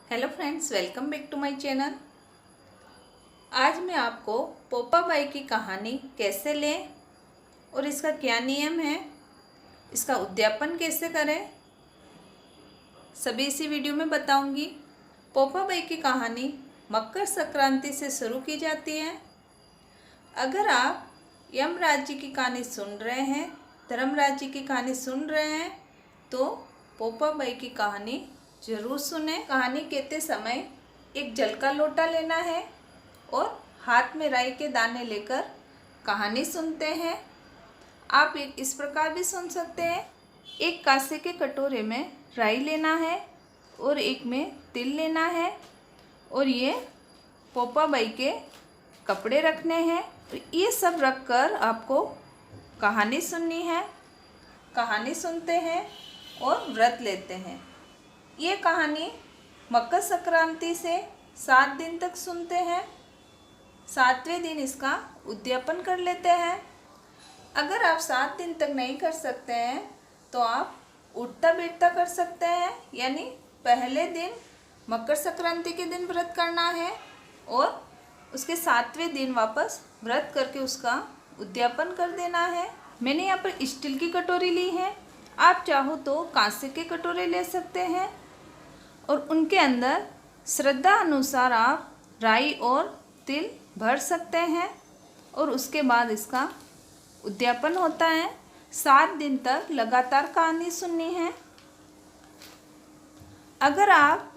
Hello friends, welcome back to my channel. आज मैं आपको पोपा बाई की कहानी कैसे लें और इसका क्या नियम है, इसका उद्यापन कैसे करें, सभी इसी वीडियो में बताऊंगी। पोपा बाई की कहानी मकर संक्रांति से शुरू की जाती है। अगर आप यम राज्य की कहानी सुन रहे हैं, धर्म राज्य की कहानी सुन रहे हैं, तो पोपा बाई की कहानी जरूर सुने। कहानी कहते समय एक जल का लोटा लेना है और हाथ में राई के दाने लेकर कहानी सुनते हैं। आप इस प्रकार भी सुन सकते हैं। एक कांसे के कटोरे में राई लेना है और एक में तिल लेना है और ये पोपा बाई के कपड़े रखने हैं। तो ये सब रखकर आपको कहानी सुननी है। कहानी सुनते हैं और व्रत लेते हैं। ये कहानी मकर संक्रांति से 7 दिन तक सुनते हैं। 7वें दिन इसका उद्यापन कर लेते हैं। अगर आप 7 दिन तक नहीं कर सकते हैं तो आप उठता बैठता कर सकते हैं, यानी पहले दिन मकर संक्रांति के दिन व्रत करना है और उसके 7वें दिन वापस व्रत करके उसका उद्यापन कर देना है। मैंने यहाँ पर स्टील की कटोरी ली है, आप चाहो तो कांसे के कटोरे ले सकते हैं और उनके अंदर श्रद्धा अनुसार आप राई और तिल भर सकते हैं और उसके बाद इसका उद्यापन होता है। 7 दिन तक लगातार कहानी सुननी है। अगर आप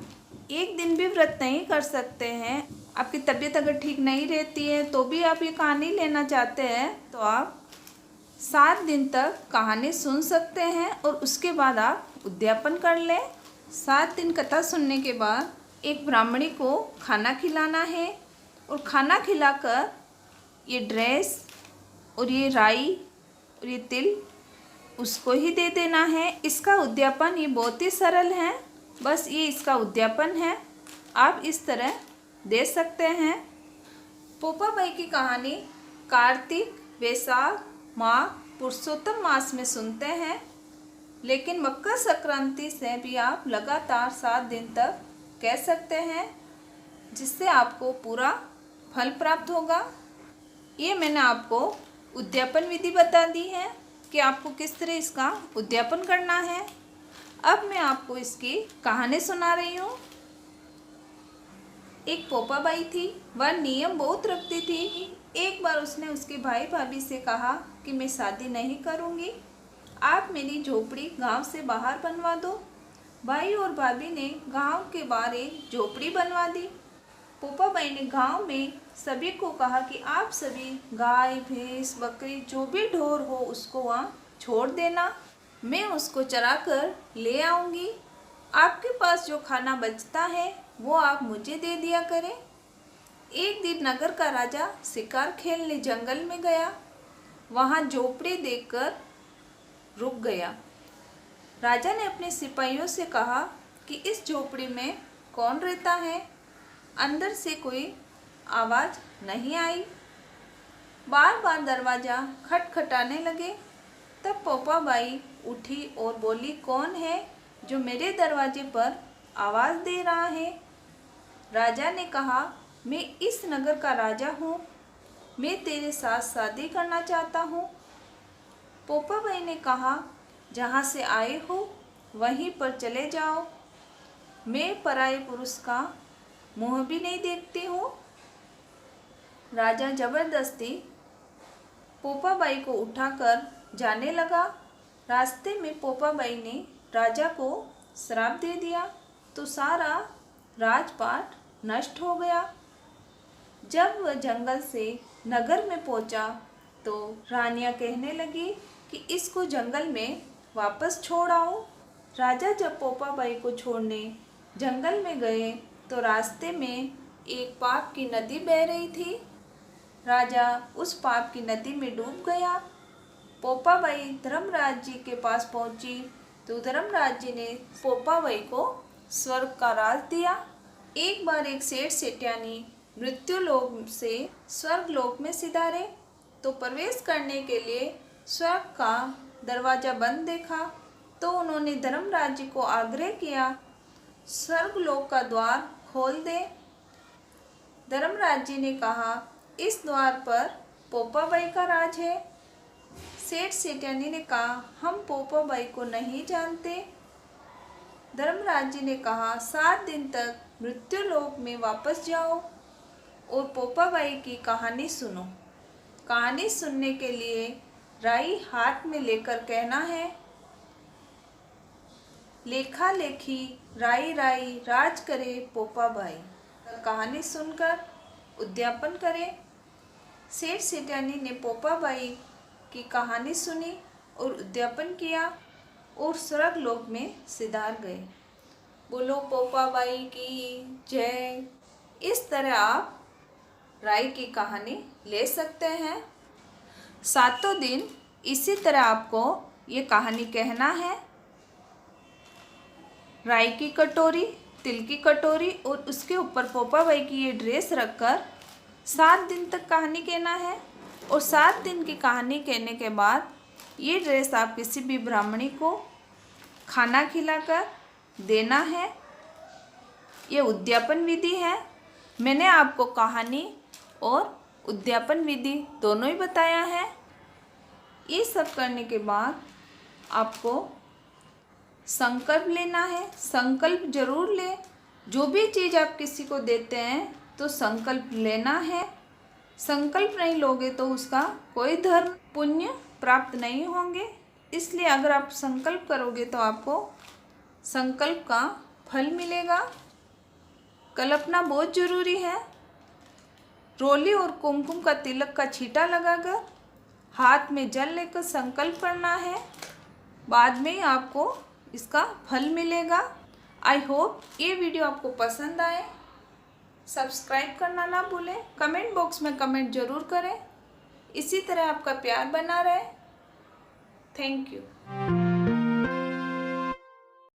एक दिन भी व्रत नहीं कर सकते हैं, आपकी तबीयत अगर ठीक नहीं रहती है तो भी आप ये कहानी लेना चाहते हैं, तो आप 7 दिन तक कहानी सुन सकते हैं और उसके बाद आप उद्यापन कर लें। 7 दिन कथा सुनने के बाद एक ब्राह्मणी को खाना खिलाना है और खाना खिलाकर ये ड्रेस और ये राई और ये तिल उसको ही दे देना है। इसका उद्यापन ये बहुत ही सरल है, बस ये इसका उद्यापन है। आप इस तरह दे सकते हैं। पोपा बाई की कहानी कार्तिक, वैशाख, माघ, पुरुषोत्तम मास में सुनते हैं, लेकिन मकर संक्रांति से भी आप लगातार 7 दिन तक कह सकते हैं, जिससे आपको पूरा फल प्राप्त होगा। ये मैंने आपको उद्यापन विधि बता दी है कि आपको किस तरह इसका उद्यापन करना है। अब मैं आपको इसकी कहानी सुना रही हूँ। एक पोपा बाई थी, वह नियम बहुत रखती थी। एक बार उसने उसके भाई भाभी से कहा कि मैं शादी नहीं करूँगी, आप मेरी झोपड़ी गांव से बाहर बनवा दो। भाई और भाभी ने गांव के बाहर एक झोपड़ी बनवा दी। पोपा बाई ने गांव में सभी को कहा कि आप सभी गाय, भैंस, बकरी, जो भी ढोर हो उसको वहाँ छोड़ देना, मैं उसको चरा कर ले आऊँगी। आपके पास जो खाना बचता है वो आप मुझे दे दिया करें। एक दिन नगर का राजा शिकार खेलने जंगल में गया। वहाँ झोपड़ी देखकर रुक गया। राजा ने अपने सिपाहियों से कहा कि इस झोपड़ी में कौन रहता है। अंदर से कोई आवाज़ नहीं आई। बार बार दरवाज़ा खटखटाने लगे। तब पोपा बाई उठी और बोली, कौन है जो मेरे दरवाजे पर आवाज़ दे रहा है। राजा ने कहा, मैं इस नगर का राजा हूँ, मैं तेरे साथ शादी करना चाहता हूँ। पोपा बाई ने कहा, जहाँ से आए हो वहीं पर चले जाओ, मैं पराये पुरुष का मुँह भी नहीं देखती हूँ। राजा जबरदस्ती पोपा बाई को उठाकर जाने लगा। रास्ते में पोपा बाई ने राजा को श्राप दे दिया तो सारा राजपाट नष्ट हो गया। जब वह जंगल से नगर में पहुंचा तो रानियां कहने लगी कि इसको जंगल में वापस छोड़ आओ। राजा जब पोपा बाई को छोड़ने जंगल में गए तो रास्ते में एक पाप की नदी बह रही थी। राजा उस पाप की नदी में डूब गया। पोपा बाई धर्मराज जी के पास पहुंची तो धर्मराज जी ने पोपा बाई को स्वर्ग का राज दिया। एक बार एक सेठ सेठियानी मृत्यु लोक से स्वर्ग लोक में सिधारे तो प्रवेश करने के लिए स्वर्ग का दरवाज़ा बंद देखा तो उन्होंने धर्मराज जी को आग्रह किया स्वर्गलोक का द्वार खोल दे। धर्मराज जी ने कहा, इस द्वार पर पोपाबाई का राज है। सेठ सेठानी ने कहा, हम पोपाबाई को नहीं जानते। धर्मराज जी ने कहा, 7 दिन तक मृत्युलोक में वापस जाओ और पोपाबाई की कहानी सुनो। कहानी सुनने के लिए राई हाथ में लेकर कहना है, लेखा लेखी राई राई राज करे पोपाबाई। कहानी सुनकर उद्यापन करें। सेठ सेठानी ने पोपाबाई की कहानी सुनी और उद्यापन किया और स्वर्गलोक में सिधार गए। बोलो पोपाबाई की जय। इस तरह आप राई की कहानी ले सकते हैं। 7 दिन इसी तरह आपको ये कहानी कहना है। राई की कटोरी, तिल की कटोरी और उसके ऊपर पोपाबाई की ये ड्रेस रखकर 7 दिन तक कहानी कहना है। और 7 दिन की कहानी कहने के बाद ये ड्रेस आप किसी भी ब्राह्मणी को खाना खिलाकर देना है। ये उद्यापन विधि है। मैंने आपको कहानी और उद्यापन विधि दोनों ही बताया है। ये सब करने के बाद आपको संकल्प लेना है। संकल्प जरूर लें। जो भी चीज़ आप किसी को देते हैं तो संकल्प लेना है। संकल्प नहीं लोगे तो उसका कोई धर्म पुण्य प्राप्त नहीं होंगे। इसलिए अगर आप संकल्प करोगे तो आपको संकल्प का फल मिलेगा। कल्पना बहुत जरूरी है। रोली और कुमकुम का तिलक का छींटा लगाकर हाथ में जल लेकर संकल्प करना है। बाद में आपको इसका फल मिलेगा। आई होप ये वीडियो आपको पसंद आए। सब्सक्राइब करना ना भूलें। कमेंट बॉक्स में कमेंट जरूर करें। इसी तरह आपका प्यार बना रहे। Thank you.